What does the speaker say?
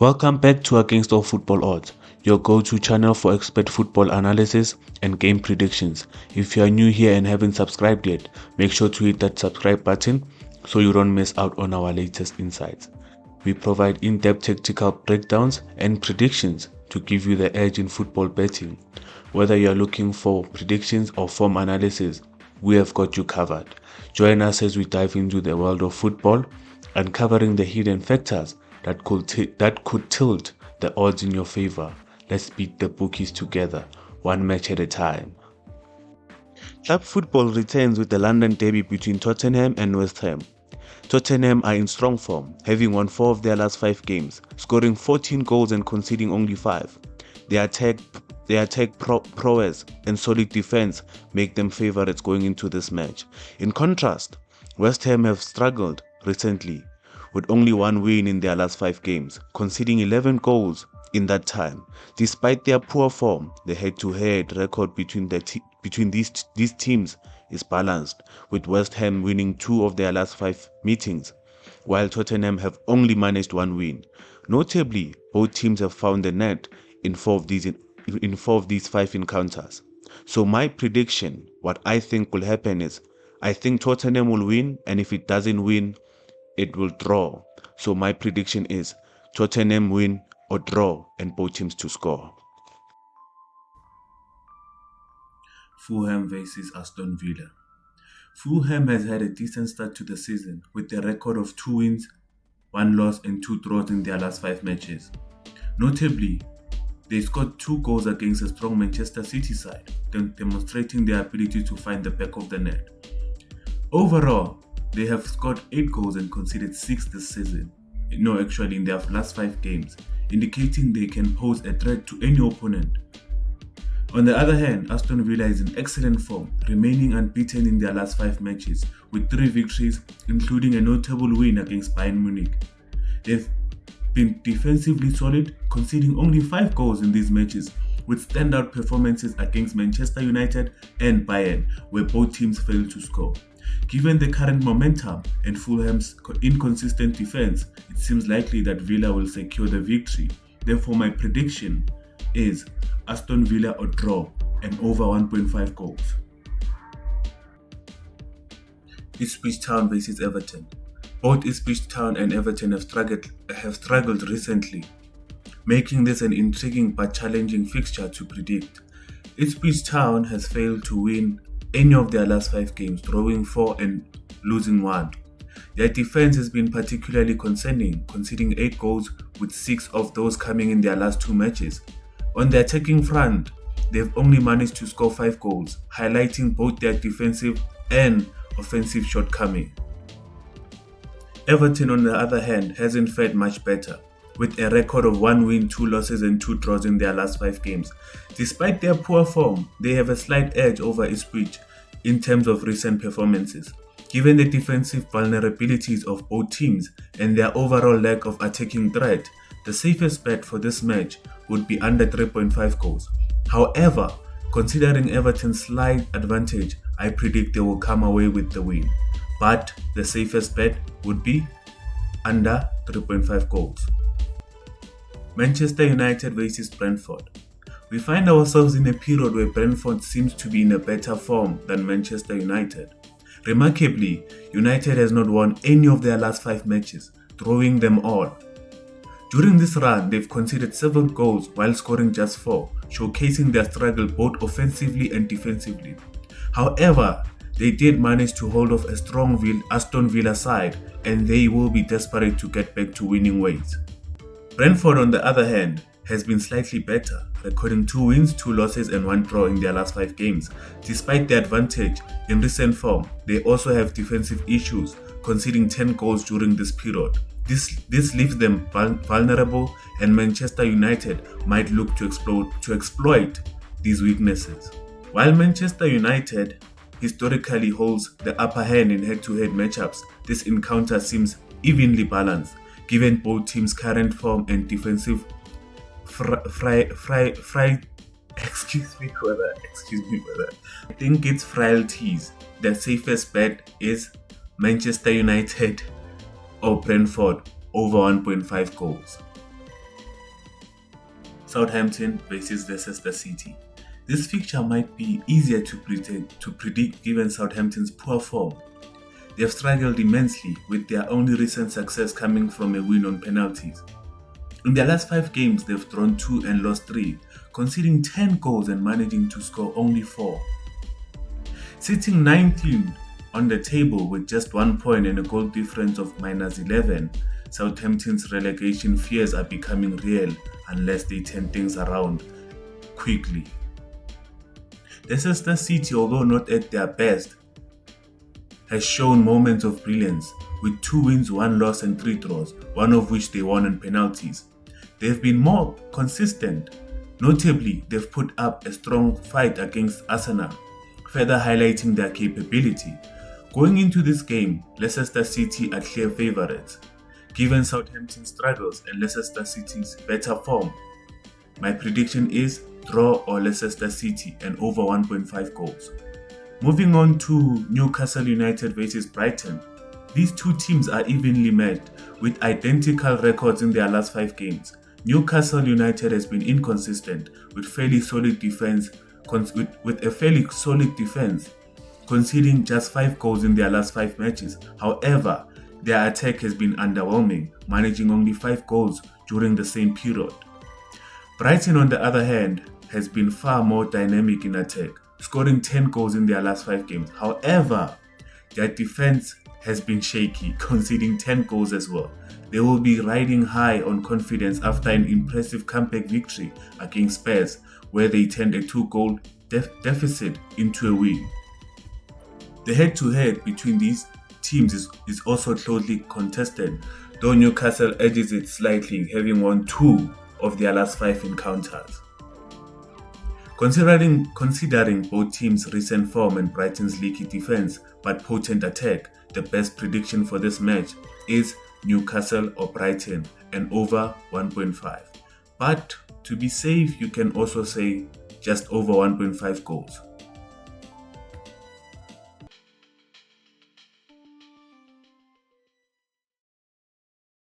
Welcome back to Against All Football Odds, your go-to channel for expert football analysis and game predictions. If you are new here and haven't subscribed yet, make sure to hit that subscribe button so you don't miss out on our latest insights. We provide in-depth tactical breakdowns and predictions to give you the edge in football betting. Whether you are looking for predictions or form analysis, we have got you covered. Join us as we dive into the world of football, uncovering the hidden factors that could tilt the odds in your favor. Let's beat the bookies together, one match at a time. Club football returns with the London derby between Tottenham and West Ham. Tottenham are in strong form, having won 4 of their last 5 games, scoring 14 goals and conceding only 5. Their attack prowess and solid defense make them favorites going into this match. In contrast, West Ham have struggled recently, with only 1 win in their last 5 games, conceding 11 goals in that time. Despite their poor form, the head-to-head record between these teams is balanced, with West Ham winning 2 of their last 5 meetings, while Tottenham have only managed 1 win. Notably, both teams have found the net in 4 of these 5 encounters. So my prediction, what I think will happen is, I think Tottenham will win, and if it doesn't win, it will draw. So my prediction is Tottenham win or draw and both teams to score. Fulham vs Aston Villa. Fulham has had a decent start to the season with a record of 2 wins, 1 loss and 2 draws in their last 5 matches. Notably, they scored 2 goals against a strong Manchester City side, demonstrating their ability to find the back of the net. Overall, they have scored 8 goals and conceded 6 this season. In their last 5 games, indicating they can pose a threat to any opponent. On the other hand, Aston Villa is in excellent form, remaining unbeaten in their last 5 matches, with 3 victories, including a notable win against Bayern Munich. They've been defensively solid, conceding only 5 goals in these matches, with standout performances against Manchester United and Bayern, where both teams failed to score. Given the current momentum and Fulham's inconsistent defense, it seems likely that Villa will secure the victory. Therefore, my prediction is Aston Villa or draw and over 1.5 goals. Ipswich Town vs Everton. Both Ipswich Town and Everton have struggled recently, making this an intriguing but challenging fixture to predict. Ipswich Town has failed to win any of their last 5 games, drawing 4 and losing 1. Their defense has been particularly concerning, conceding 8 goals, with 6 of those coming in their last 2 matches. On the attacking front, they've only managed to score 5 goals, highlighting both their defensive and offensive shortcomings. Everton, on the other hand, hasn't fared much better, with a record of 1 win, 2 losses and 2 draws in their last 5 games. Despite their poor form, they have a slight edge over Ipswich in terms of recent performances. Given the defensive vulnerabilities of both teams and their overall lack of attacking threat, the safest bet for this match would be under 3.5 goals. However, considering Everton's slight advantage, I predict they will come away with the win. But the safest bet would be under 3.5 goals. Manchester United vs Brentford. We find ourselves in a period where Brentford seems to be in a better form than Manchester United. Remarkably, United has not won any of their last 5 matches, drawing them all. During this run, they've conceded 7 goals while scoring just 4, showcasing their struggle both offensively and defensively. However, they did manage to hold off a strong Aston Villa side, and they will be desperate to get back to winning ways. Brentford, on the other hand, has been slightly better, recording 2 wins, 2 losses and 1 draw in their last 5 games. Despite their advantage in recent form, they also have defensive issues, conceding 10 goals during this period. This leaves them vulnerable, and Manchester United might look to exploit these weaknesses. While Manchester United historically holds the upper hand in head-to-head matchups, this encounter seems evenly balanced, given both teams' current form and defensive excuse me for that. I think it's frailties. The safest bet is Manchester United or Brentford over 1.5 goals. Southampton versus Leicester City. This fixture might be easier to predict given Southampton's poor form. They have struggled immensely, with their only recent success coming from a win on penalties. In their last 5 games, they've drawn 2 and lost 3, conceding 10 goals and managing to score only 4. Sitting 19th on the table with just 1 point and a goal difference of -11, Southampton's relegation fears are becoming real unless they turn things around quickly. Leicester City, although not at their best, has shown moments of brilliance with 2 wins, 1 loss and 3 draws, one of which they won on penalties. They've been more consistent. Notably, they've put up a strong fight against Arsenal, further highlighting their capability. Going into this game, Leicester City are clear favourites. Given Southampton's struggles and Leicester City's better form, my prediction is draw or Leicester City and over 1.5 goals. Moving on to Newcastle United versus Brighton. These two teams are evenly matched with identical records in their last 5 games. Newcastle United has been inconsistent with a fairly solid defense, conceding just 5 goals in their last 5 matches. However, their attack has been underwhelming, managing only 5 goals during the same period. Brighton, on the other hand, has been far more dynamic in attack, scoring 10 goals in their last 5 games. However, their defense has been shaky, conceding 10 goals as well. They will be riding high on confidence after an impressive comeback victory against Spurs, where they turned a 2-goal deficit into a win. The head-to-head between these teams is also closely contested, though Newcastle edges it slightly, having won 2 of their last 5 encounters. Considering both teams' recent form and Brighton's leaky defense but potent attack, the best prediction for this match is Newcastle or Brighton and over 1.5. But to be safe, you can also say just over 1.5 goals.